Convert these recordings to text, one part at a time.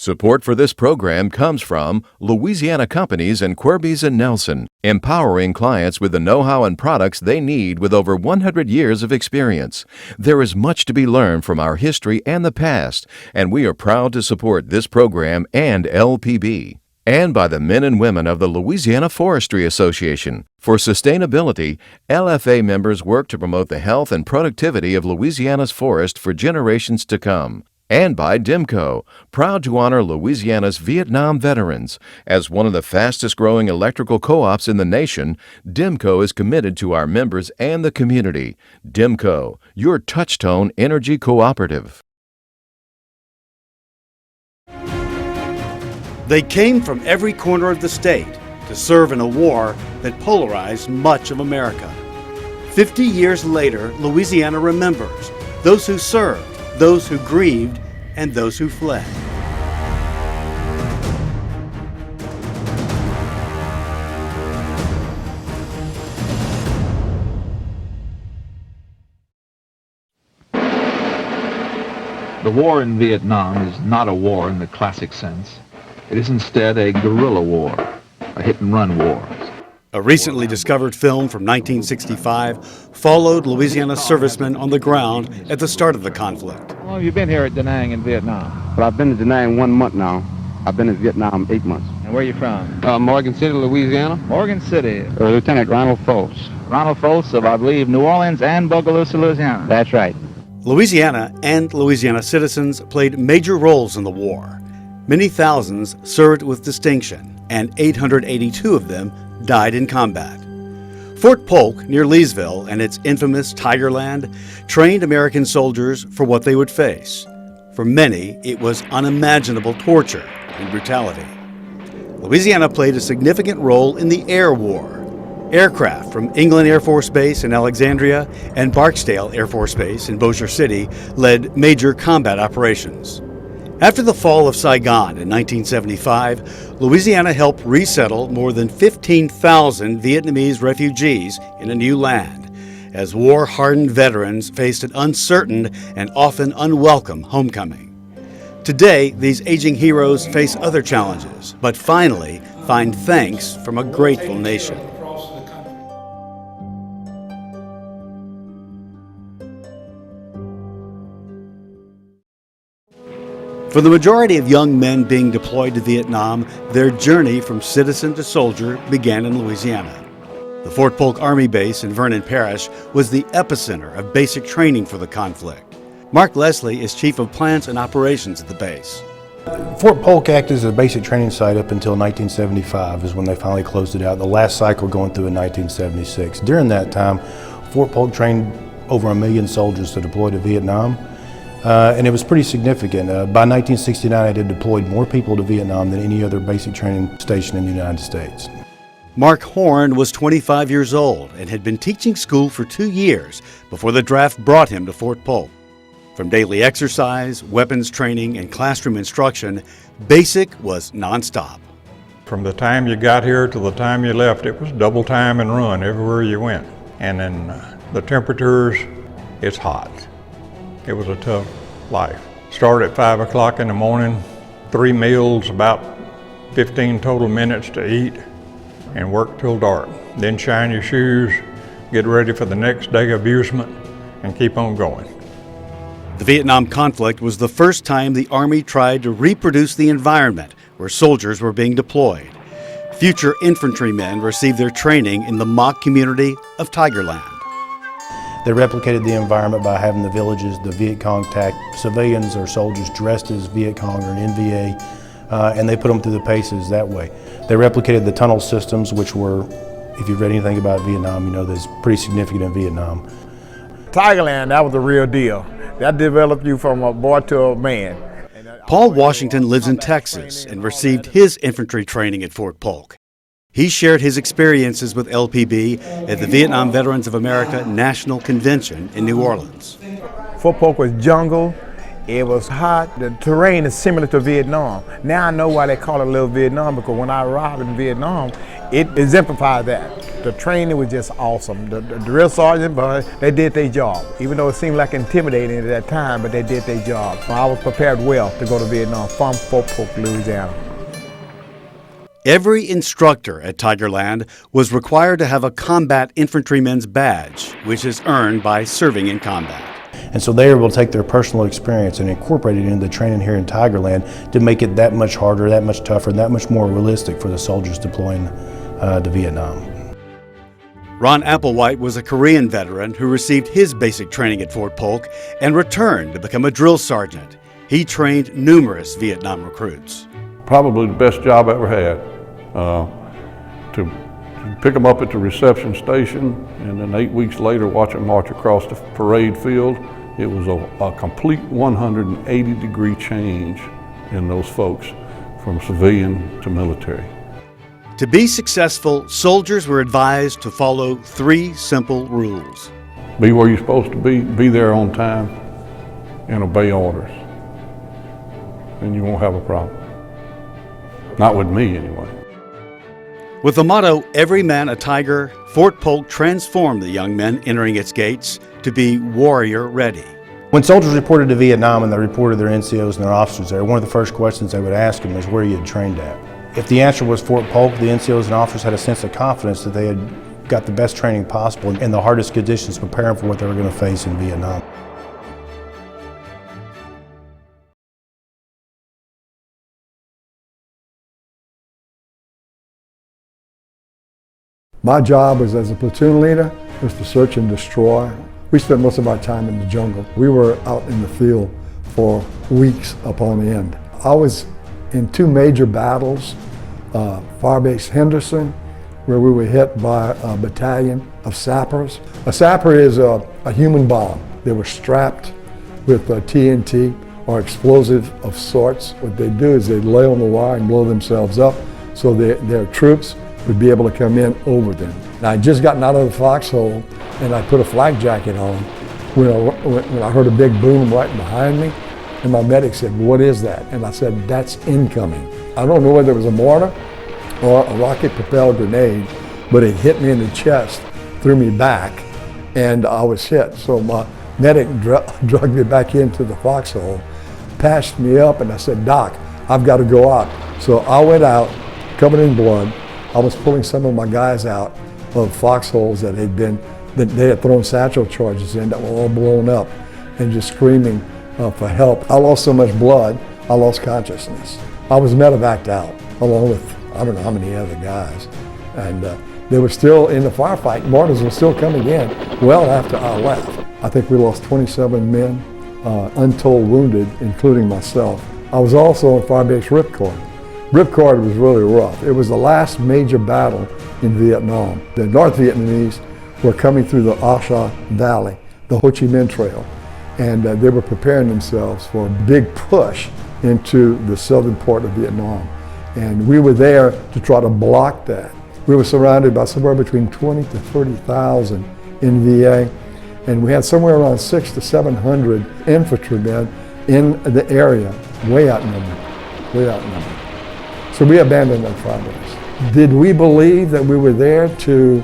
Support for this program comes from Louisiana Companies in Querbees and Nelson, empowering clients with the know-how and products they need with over 100 years of experience. There is much to be learned from our history and the past, and we are proud to support this program and LPB. And by the men and women of the Louisiana Forestry Association. For sustainability, LFA members work to promote the health and productivity of Louisiana's forest for generations to come. And by DIMCO, proud to honor Louisiana's Vietnam veterans. As one of the fastest-growing electrical co-ops in the nation, DIMCO is committed to our members and the community. DIMCO, your touch-tone energy cooperative. They came from every corner of the state to serve in a war that polarized much of America. 50 years later, Louisiana remembers those who served, those who grieved, and those who fled. The war in Vietnam is not a war in the classic sense. It is instead a guerrilla war, a hit-and-run war. A recently discovered film from 1965 followed Louisiana servicemen on the ground at the start of the conflict. How long have you been here at Da Nang in Vietnam? Well, I've been to Da Nang 1 month now. I've been in Vietnam 8 months. And where are you from? Morgan City, Louisiana. Morgan City. Lieutenant Ronald Foltz. Ronald Foltz of, I believe, New Orleans and Bogalusa, Louisiana. That's right. Louisiana and Louisiana citizens played major roles in the war. Many thousands served with distinction, and 882 of them died in combat. Fort Polk, near Leesville, and its infamous Tigerland, trained American soldiers for what they would face. For many, it was unimaginable torture and brutality. Louisiana played a significant role in the air war. Aircraft from England Air Force Base in Alexandria and Barksdale Air Force Base in Bossier City led major combat operations. After the fall of Saigon in 1975, Louisiana helped resettle more than 15,000 Vietnamese refugees in a new land, as war-hardened veterans faced an uncertain and often unwelcome homecoming. Today, these aging heroes face other challenges, but finally find thanks from a grateful nation. For the majority of young men being deployed to Vietnam, their journey from citizen to soldier began in Louisiana. The Fort Polk Army Base in Vernon Parish was the epicenter of basic training for the conflict. Marc Leslie is Chief of Plans and Operations at the base. Fort Polk acted as a basic training site up until 1975 is when they finally closed it out. The last cycle going through in 1976. During that time, Fort Polk trained over 1 million soldiers to deploy to Vietnam. And it was pretty significant. By 1969, it had deployed more people to Vietnam than any other basic training station in the United States. Mark Horn was 25 years old and had been teaching school for 2 years before the draft brought him to Fort Polk. From daily exercise, weapons training, and classroom instruction, basic was nonstop. From the time you got here to the time you left, it was double time and run everywhere you went. And then the temperatures, it's hot. It was a tough life. Start at 5 o'clock in the morning, 3 meals, about 15 total minutes to eat, and work till dark. Then shine your shoes, get ready for the next day abusement, and keep on going. The Vietnam conflict was the first time the Army tried to reproduce the environment where soldiers were being deployed. Future infantrymen received their training in the mock community of Tigerland. They replicated the environment by having the villages, the Viet Cong attack civilians or soldiers dressed as Viet Cong or an NVA, and they put them through the paces that way. They replicated the tunnel systems, which were, if you've read anything about Vietnam, you know that's pretty significant in Vietnam. Tigerland, that was the real deal. That developed you from a boy to a man. Paul Washington lives in Texas and received his infantry training at Fort Polk. He shared his experiences with LPB at the Vietnam Veterans of America National Convention in New Orleans. Fort Polk was jungle, it was hot, the terrain is similar to Vietnam. Now I know why they call it Little Vietnam, because when I arrived in Vietnam, it exemplified that. The training was just awesome. The drill sergeant, but they did their job. Even though it seemed like intimidating at that time, but they did their job. I was prepared well to go to Vietnam from Fort Polk, Louisiana. Every instructor at Tigerland was required to have a combat infantryman's badge, which is earned by serving in combat. And so they were able to take their personal experience and incorporate it into the training here in Tigerland to make it that much harder, that much tougher, and that much more realistic for the soldiers deploying to Vietnam. Ron Applewhite was a Korean veteran who received his basic training at Fort Polk and returned to become a drill sergeant. He trained numerous Vietnam recruits. Probably the best job I ever had. To pick them up at the reception station, and then 8 weeks later watch them march across the parade field. It was a complete 180-degree change in those folks from civilian to military. To be successful, soldiers were advised to follow 3 simple rules. Be where you're supposed to be there on time, and obey orders. And you won't have a problem. Not with me, anyway. With the motto, "Every man a tiger," Fort Polk transformed the young men entering its gates to be warrior ready. When soldiers reported to Vietnam and they reported their NCOs and their officers there, one of the first questions they would ask them is where you had trained at. If the answer was Fort Polk, the NCOs and officers had a sense of confidence that they had got the best training possible in the hardest conditions, preparing for what they were going to face in Vietnam. My job was as a platoon leader was to search and destroy. We spent most of our time in the jungle. We were out in the field for weeks upon end. I was in 2 major battles, Firebase Henderson, where we were hit by a battalion of sappers. A sapper is a human bomb. They were strapped with TNT or explosive of sorts. What they do is they lay on the wire and blow themselves up so their troops would be able to come in over them. And I had just gotten out of the foxhole and I put a flak jacket on when I heard a big boom right behind me, and my medic said, "What is that?" And I said, "That's incoming." I don't know whether it was a mortar or a rocket-propelled grenade, but it hit me in the chest, threw me back, and I was hit. So my medic dragged me back into the foxhole, patched me up, and I said, "Doc, I've got to go out." So I went out, covered in blood. I was pulling some of my guys out of foxholes that they had thrown satchel charges in that were all blown up, and just screaming for help. I lost so much blood, I lost consciousness. I was medevaced out along with I don't know how many other guys, and they were still in the firefight. Mortars were still coming in well after I left. I think we lost 27 men, untold wounded, including myself. I was also on Firebase Ripcord. Ripcord was really rough. It was the last major battle in Vietnam. The North Vietnamese were coming through the Asha Valley, the Ho Chi Minh Trail, and they were preparing themselves for a big push into the southern part of Vietnam. And we were there to try to block that. We were surrounded by somewhere between 20 to 30,000 in VA, and we had somewhere around 600 to 700 infantrymen in the area, way outnumbered. So we abandoned that Firebase. Did we believe that we were there to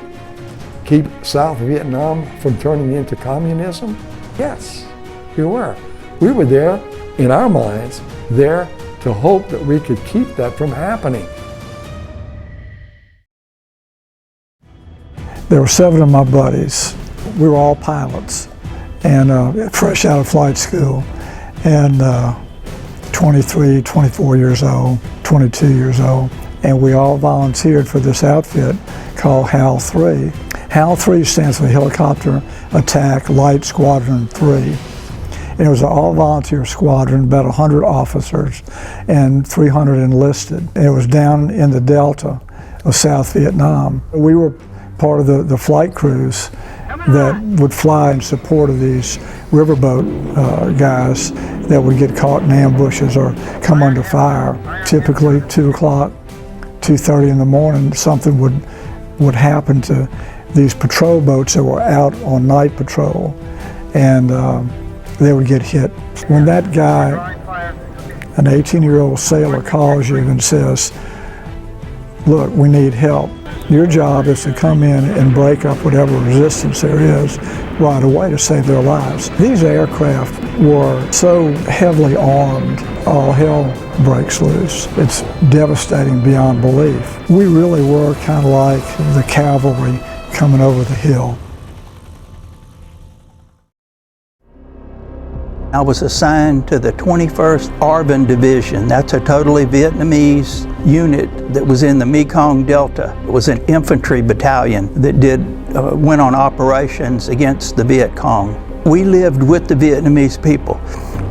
keep South Vietnam from turning into communism? Yes, we were. We were there, in our minds, there to hope that we could keep that from happening. There were 7 of my buddies. We were all pilots and fresh out of flight school, and 23, 24 years old, 22 years old, and we all volunteered for this outfit called HAL 3. HAL 3 stands for Helicopter Attack Light Squadron 3. And it was an all-volunteer squadron, about 100 officers and 300 enlisted. And it was down in the Delta of South Vietnam. We were part of the flight crews that would fly in support of these riverboat guys that would get caught in ambushes or come under fire. Typically 2 o'clock, 2:30 in the morning, something would happen to these patrol boats that were out on night patrol, and they would get hit. When that guy, an 18-year-old sailor, calls you and says, look, we need help. Your job is to come in and break up whatever resistance there is right away to save their lives. These aircraft were so heavily armed, all hell breaks loose. It's devastating beyond belief. We really were kind of like the cavalry coming over the hill. I was assigned to the 21st ARVN Division. That's a totally Vietnamese unit that was in the Mekong Delta. It was an infantry battalion that went on operations against the Viet Cong. We lived with the Vietnamese people,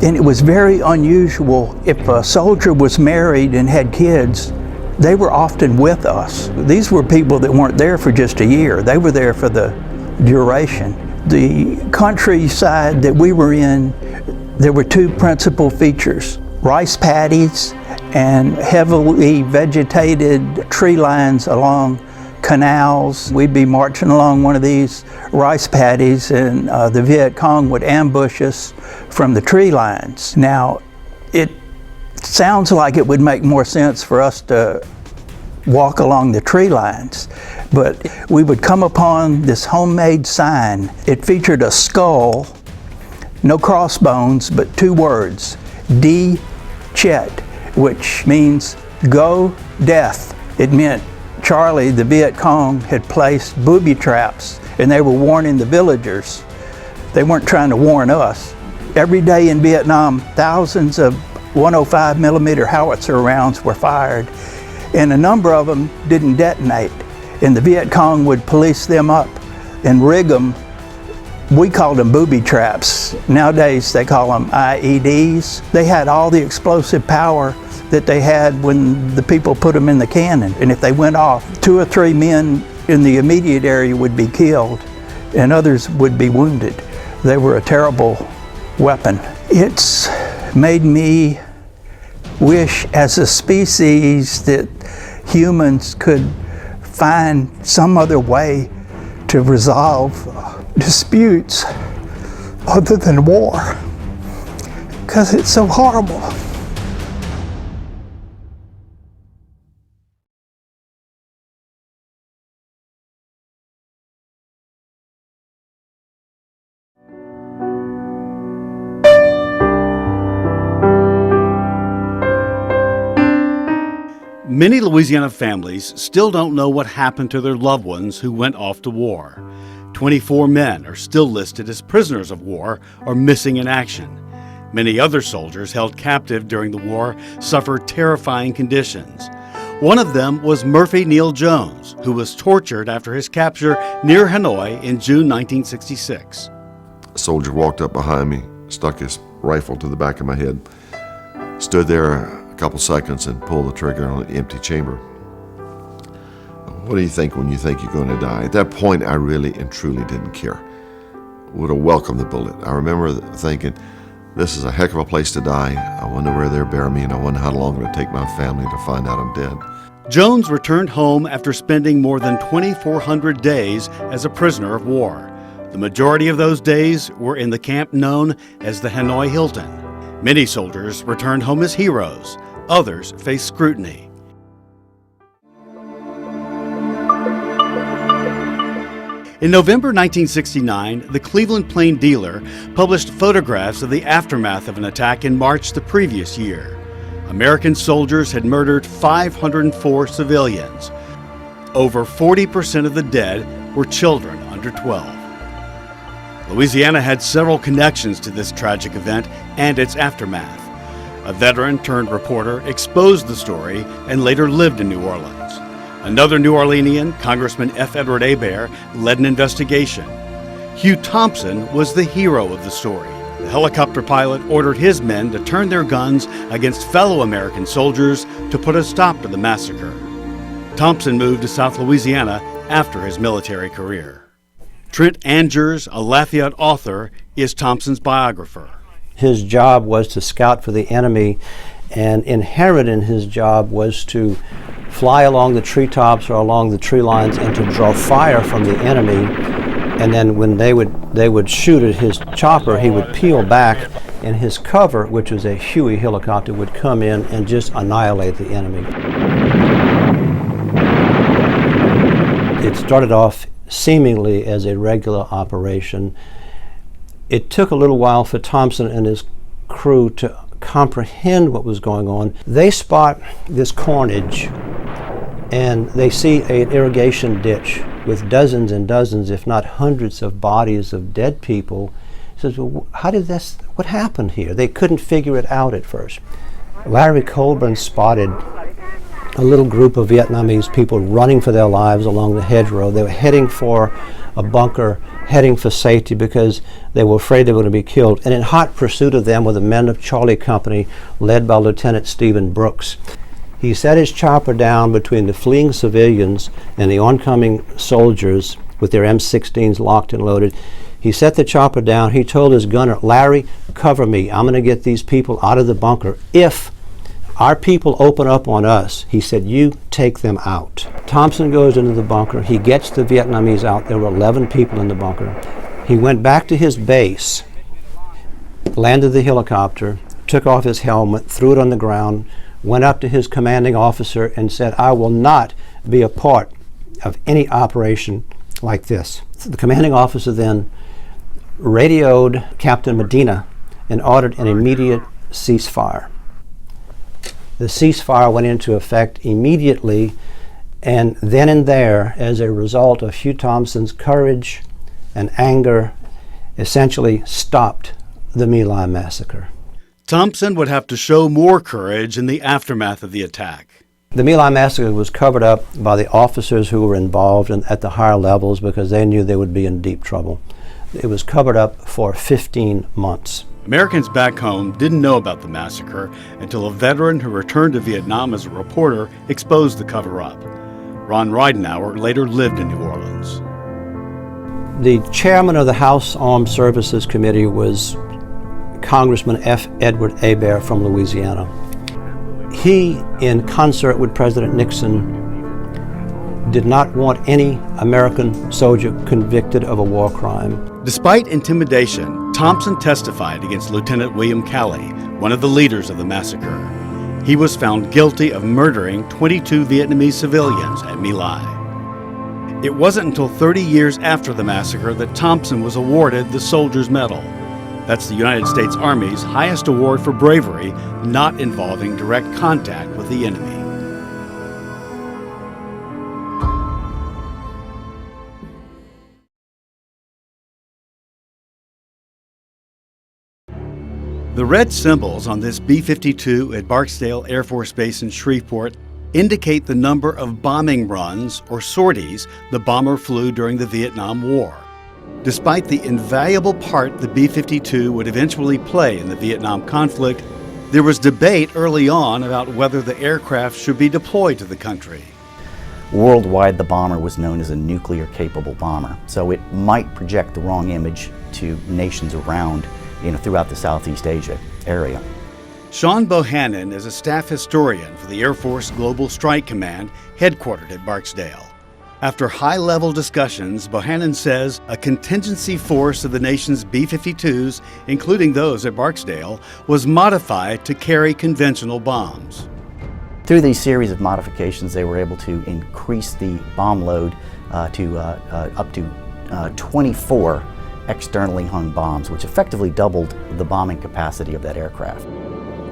and it was very unusual. If a soldier was married and had kids, they were often with us. These were people that weren't there for just a year. They were there for the duration. The countryside that we were in, there were two principal features: rice paddies and heavily vegetated tree lines along canals. We'd be marching along one of these rice paddies, and the Viet Cong would ambush us from the tree lines. Now, it sounds like it would make more sense for us to walk along the tree lines, but we would come upon this homemade sign. It featured a skull, no crossbones, but two words, D. Chet, which means go death. It meant Charlie, the Viet Cong, had placed booby traps, and they were warning the villagers. They weren't trying to warn us. Every day in Vietnam, thousands of 105 millimeter howitzer rounds were fired, and a number of them didn't detonate. And the Viet Cong would police them up and rig them. We called them booby traps. Nowadays they call them IEDs. They had all the explosive power that they had when the people put them in the cannon. And if they went off, 2 or 3 men in the immediate area would be killed and others would be wounded. They were a terrible weapon. It's made me wish as a species that humans could find some other way to resolve disputes other than war, because it's so horrible. Many Louisiana families still don't know what happened to their loved ones who went off to war. 24 men are still listed as prisoners of war or missing in action. Many other soldiers held captive during the war suffered terrifying conditions. One of them was Murphy Neal Jones, who was tortured after his capture near Hanoi in June 1966. A soldier walked up behind me, stuck his rifle to the back of my head, stood there a couple seconds and pulled the trigger on an empty chamber. What do you think when you think you're going to die? At that point, I really and truly didn't care. Would have welcomed the bullet. I remember thinking, this is a heck of a place to die. I wonder where they'll bury me, and I wonder how long it'll take my family to find out I'm dead. Jones returned home after spending more than 2,400 days as a prisoner of war. The majority of those days were in the camp known as the Hanoi Hilton. Many soldiers returned home as heroes. Others faced scrutiny. In November 1969, the Cleveland Plain Dealer published photographs of the aftermath of an attack in March the previous year. American soldiers had murdered 504 civilians. Over 40% of the dead were children under 12. Louisiana had several connections to this tragic event and its aftermath. A veteran turned reporter exposed the story and later lived in New Orleans. Another New Orleanian, Congressman F. Edward Hebert, led an investigation. Hugh Thompson was the hero of the story. The helicopter pilot ordered his men to turn their guns against fellow American soldiers to put a stop to the massacre. Thompson moved to South Louisiana after his military career. Trent Angers, a Lafayette author, is Thompson's biographer. His job was to scout for the enemy, and inherent in his job was to fly along the treetops or along the tree lines and to draw fire from the enemy. And then when they would shoot at his chopper, he would peel back, and his cover, which was a Huey helicopter, would come in and just annihilate the enemy. It started off seemingly as a regular operation. It took a little while for Thompson and his crew to comprehend what was going on. They spot this carnage and they see an irrigation ditch with dozens and dozens, if not hundreds, of bodies of dead people. He says, well, what happened here? They couldn't figure it out at first. Larry Colburn spotted a little group of Vietnamese people running for their lives along the hedgerow. They were heading for a bunker, heading for safety because they were afraid they were going to be killed. And in hot pursuit of them were the men of Charlie Company, led by Lieutenant Stephen Brooks. He set his chopper down between the fleeing civilians and the oncoming soldiers with their M16s locked and loaded. He set the chopper down. He told his gunner, Larry, cover me. I'm going to get these people out of the bunker. If our people open up on us, he said, you take them out. Thompson goes into the bunker. He gets the Vietnamese out. There were 11 people in the bunker. He went back to his base, landed the helicopter, took off his helmet, threw it on the ground, went up to his commanding officer and said, I will not be a part of any operation like this. The commanding officer then radioed Captain Medina and ordered an immediate ceasefire. The ceasefire went into effect immediately, and then and there, as a result of Hugh Thompson's courage and anger, essentially stopped the My Lai Massacre. Thompson would have to show more courage in the aftermath of the attack. The My Lai Massacre was covered up by the officers who were involved at the higher levels because they knew they would be in deep trouble. It was covered up for 15 months. Americans back home didn't know about the massacre until a veteran who returned to Vietnam as a reporter exposed the cover-up. Ron Ridenour later lived in New Orleans. The chairman of the House Armed Services Committee was Congressman F. Edward Hebert from Louisiana. He, in concert with President Nixon, did not want any American soldier convicted of a war crime. Despite intimidation, Thompson testified against Lieutenant William Calley, one of the leaders of the massacre. He was found guilty of murdering 22 Vietnamese civilians at My Lai. It wasn't until 30 years after the massacre that Thompson was awarded the Soldier's Medal. That's the United States Army's highest award for bravery not involving direct contact with the enemy. The red symbols on this B-52 at Barksdale Air Force Base in Shreveport indicate the number of bombing runs or sorties the bomber flew during the Vietnam War. Despite the invaluable part the B-52 would eventually play in the Vietnam conflict, there was debate early on about whether the aircraft should be deployed to the country. Worldwide, the bomber was known as a nuclear-capable bomber, so it might project the wrong image to nations around, throughout the Southeast Asia area. Shawn Bohannon is a staff historian for the Air Force Global Strike Command, headquartered at Barksdale. After high-level discussions, Bohannon says a contingency force of the nation's B-52s, including those at Barksdale, was modified to carry conventional bombs. Through these series of modifications, they were able to increase the bomb load to up to 24 externally hung bombs, which effectively doubled the bombing capacity of that aircraft.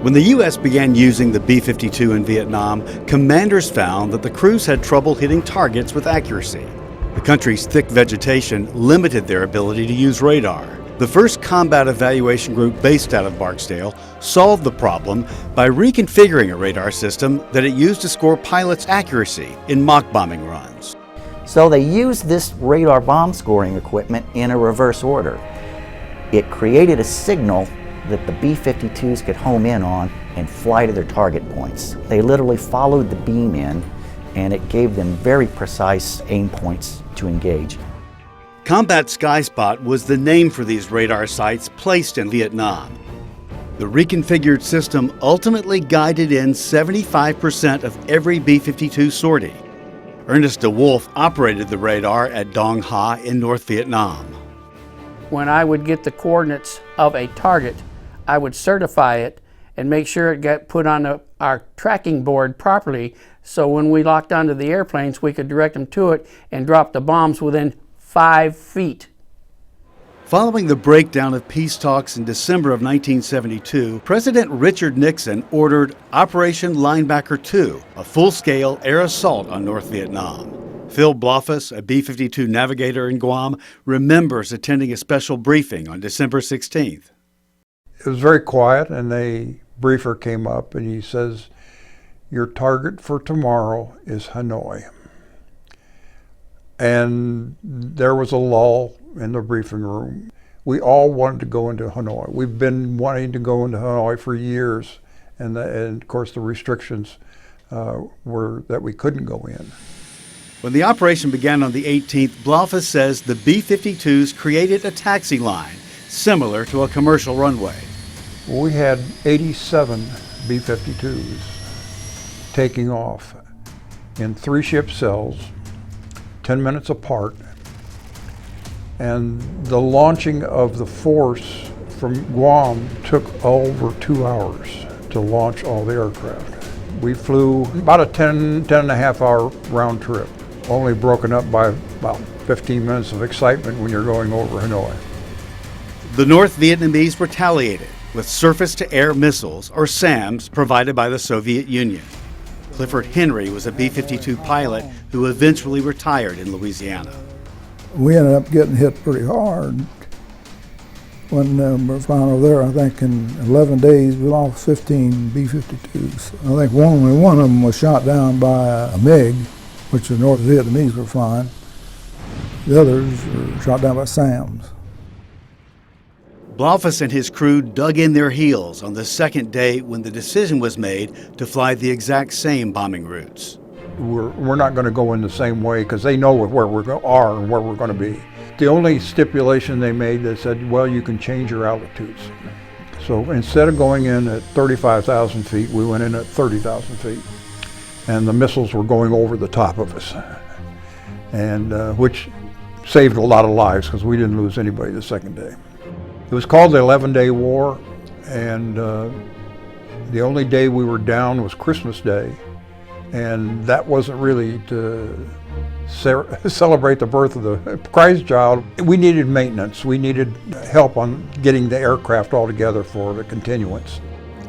When the U.S. began using the B-52 in Vietnam, commanders found that the crews had trouble hitting targets with accuracy. The country's thick vegetation limited their ability to use radar. The first combat evaluation group based out of Barksdale solved the problem by reconfiguring a radar system that it used to score pilots' accuracy in mock bombing runs. So they used this radar bomb scoring equipment in a reverse order. It created a signal that the B-52s could home in on and fly to their target points. They literally followed the beam in, and it gave them very precise aim points to engage. Combat Sky Spot was the name for these radar sites placed in Vietnam. The reconfigured system ultimately guided in 75% of every B-52 sortie. Ernest DeWolf operated the radar at Dong Ha in North Vietnam. When I would get the coordinates of a target, I would certify it and make sure it got put on our tracking board properly, so when we locked onto the airplanes, we could direct them to it and drop the bombs within 5 feet. Following the breakdown of peace talks in December of 1972, President Richard Nixon ordered Operation Linebacker II, a full-scale air assault on North Vietnam. Phil Blaufuss, a B-52 navigator in Guam, remembers attending a special briefing on December 16th. It was very quiet, and a briefer came up and he says, "Your target for tomorrow is Hanoi." And there was a lull in the briefing room. We all wanted to go into Hanoi. We've been wanting to go into Hanoi for years, and of course the restrictions were that we couldn't go in. When the operation began on the 18th, Blaufuss says the B-52s created a taxi line similar to a commercial runway. We had 87 B-52s taking off in 3 ship cells, 10 minutes apart, and the launching of the force from Guam took over 2 hours to launch all the aircraft. We flew about a 10 and a half hour round trip, only broken up by about 15 minutes of excitement when you're going over Hanoi. The North Vietnamese retaliated with surface-to-air missiles, or SAMs, provided by the Soviet Union. Clifford Henry was a B-52 pilot who eventually retired in Louisiana. We ended up getting hit pretty hard. When we were flying over there, I think in 11 days we lost 15 B-52s. I think only one of them was shot down by a MiG, which the North Vietnamese were flying. The others were shot down by SAMs. Blaufuss and his crew dug in their heels on the second day when the decision was made to fly the exact same bombing routes. We're not going to go in the same way because they know where we are and where we're going to be. The only stipulation they made, they said, well, you can change your altitudes. So instead of going in at 35,000 feet, we went in at 30,000 feet. And the missiles were going over the top of us, and which saved a lot of lives because we didn't lose anybody the second day. It was called the 11-Day War, and the only day we were down was Christmas Day, and that wasn't really to celebrate the birth of the Christ child. We needed maintenance. We needed help on getting the aircraft all together for the continuance.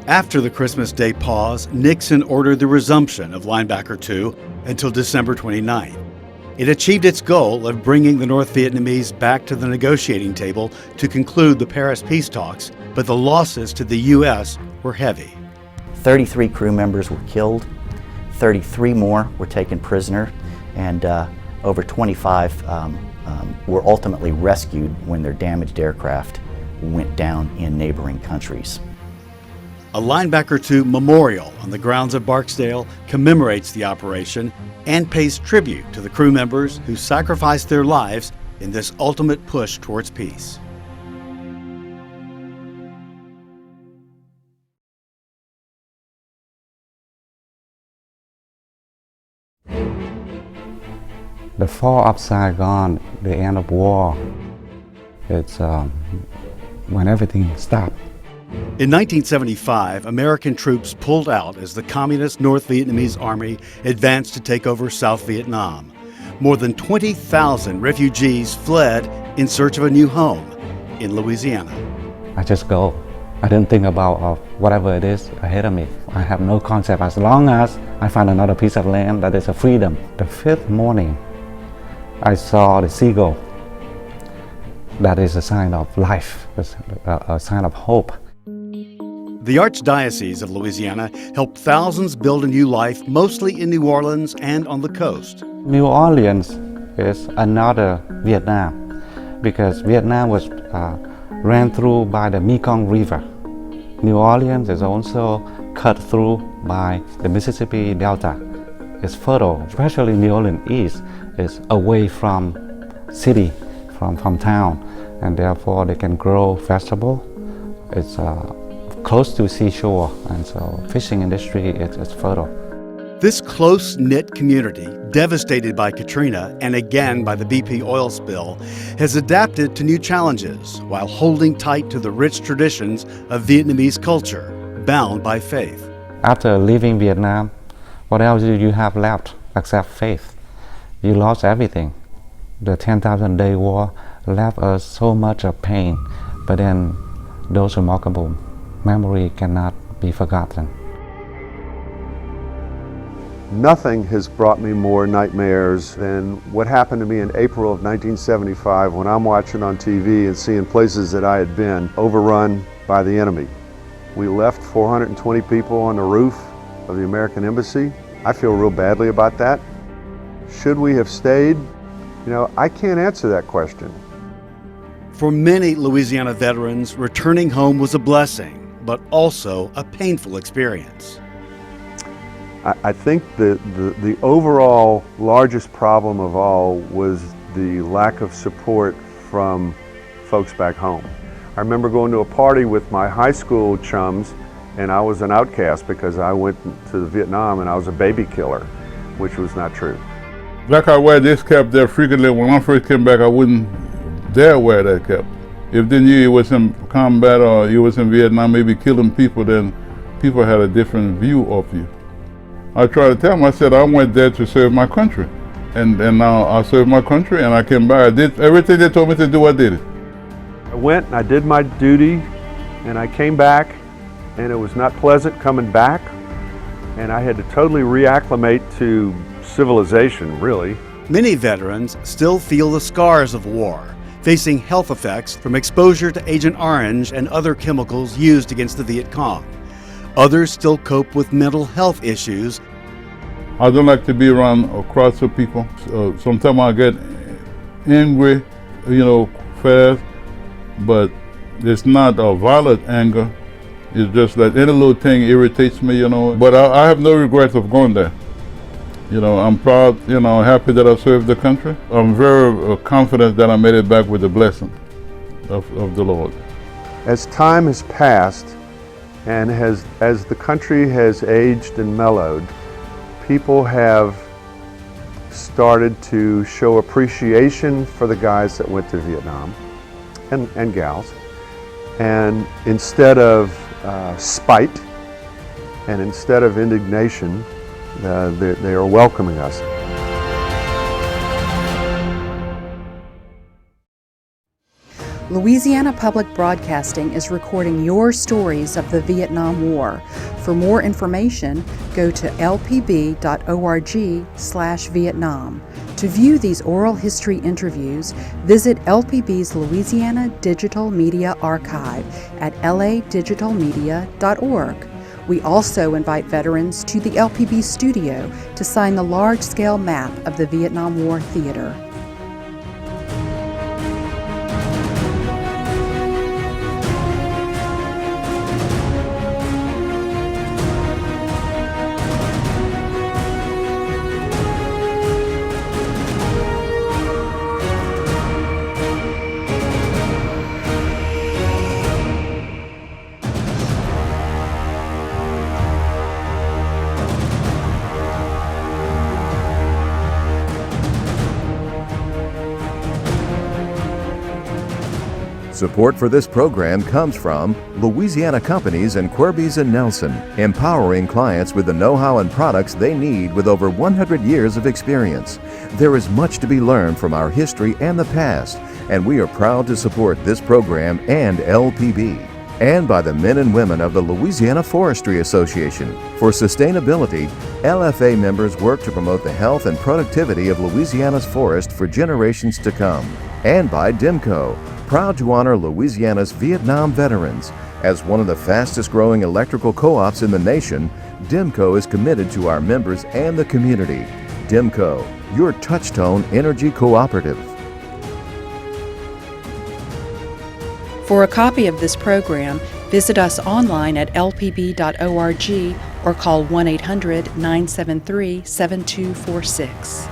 After the Christmas Day pause, Nixon ordered the resumption of Linebacker II until December 29th. It achieved its goal of bringing the North Vietnamese back to the negotiating table to conclude the Paris peace talks, but the losses to the U.S. were heavy. 33 crew members were killed, 33 more were taken prisoner, and over 25 were ultimately rescued when their damaged aircraft went down in neighboring countries. A Linebacker II memorial on the grounds of Barksdale commemorates the operation and pays tribute to the crew members who sacrificed their lives in this ultimate push towards peace. The fall of Saigon, the end of war, it's when everything stopped. In 1975, American troops pulled out as the Communist North Vietnamese Army advanced to take over South Vietnam. More than 20,000 refugees fled in search of a new home in Louisiana. I just go. I didn't think about whatever it is ahead of me. I have no concept as long as I find another piece of land that is a freedom. The 5th morning, I saw the seagull. That is a sign of life, a sign of hope. The Archdiocese of Louisiana helped thousands build a new life, mostly in New Orleans and on the coast. New Orleans is another Vietnam because Vietnam was ran through by the Mekong River. New Orleans is also cut through by the Mississippi Delta. It's fertile, especially New Orleans East is away from city, from town, and therefore they can grow vegetable. It's close to seashore, and so fishing industry is fertile. This close-knit community, devastated by Katrina and again by the BP oil spill, has adapted to new challenges while holding tight to the rich traditions of Vietnamese culture, bound by faith. After leaving Vietnam, what else do you have left except faith? You lost everything. The 10,000-day war left us so much of pain, but then those remarkable memories cannot be forgotten. Nothing has brought me more nightmares than what happened to me in April of 1975 when I'm watching on TV and seeing places that I had been overrun by the enemy. We left 420 people on the roof of the American Embassy. I feel real badly about that. Should we have stayed? You know, I can't answer that question. For many Louisiana veterans, returning home was a blessing, but also a painful experience. I think the overall largest problem of all was the lack of support from folks back home. I remember going to a party with my high school chums, and I was an outcast because I went to Vietnam and I was a baby killer, which was not true. Black I wear this cap there frequently. When I first came back, I wouldn't dare wear that cap. If they knew you was in combat or you was in Vietnam, maybe killing people, then people had a different view of you. I tried to tell them, I said, I went there to serve my country. And now I serve my country and I came back. I did everything they told me to do, I did it. I went and I did my duty and I came back, and it was not pleasant coming back, and I had to totally reacclimate to civilization, really. Many veterans still feel the scars of war, facing health effects from exposure to Agent Orange and other chemicals used against the Viet Cong. Others still cope with mental health issues. I don't like to be around crowds of people. Sometimes I get angry, fast, but it's not a violent anger. It's just that any little thing irritates me, But I have no regrets of going there. I'm proud, happy that I served the country. I'm very confident that I made it back with the blessing of the Lord. As time has passed, and as the country has aged and mellowed, people have started to show appreciation for the guys that went to Vietnam, and gals. And instead of spite and instead of indignation, they are welcoming us. Louisiana Public Broadcasting is recording your stories of the Vietnam War. For more information, go to lpb.org/Vietnam. To view these oral history interviews, visit LPB's Louisiana Digital Media Archive at ladigitalmedia.org. We also invite veterans to the LPB studio to sign the large-scale map of the Vietnam War theater. Support for this program comes from Louisiana Companies in Querbees and Nelson, empowering clients with the know-how and products they need with over 100 years of experience. There is much to be learned from our history and the past, and we are proud to support this program and LPB. And by the men and women of the Louisiana Forestry Association. For sustainability, LFA members work to promote the health and productivity of Louisiana's forest for generations to come. And by DIMCO, proud to honor Louisiana's Vietnam veterans. As one of the fastest growing electrical co-ops in the nation, DIMCO is committed to our members and the community. DIMCO, your touchstone energy cooperative. For a copy of this program, visit us online at lpb.org or call 1-800-973-7246.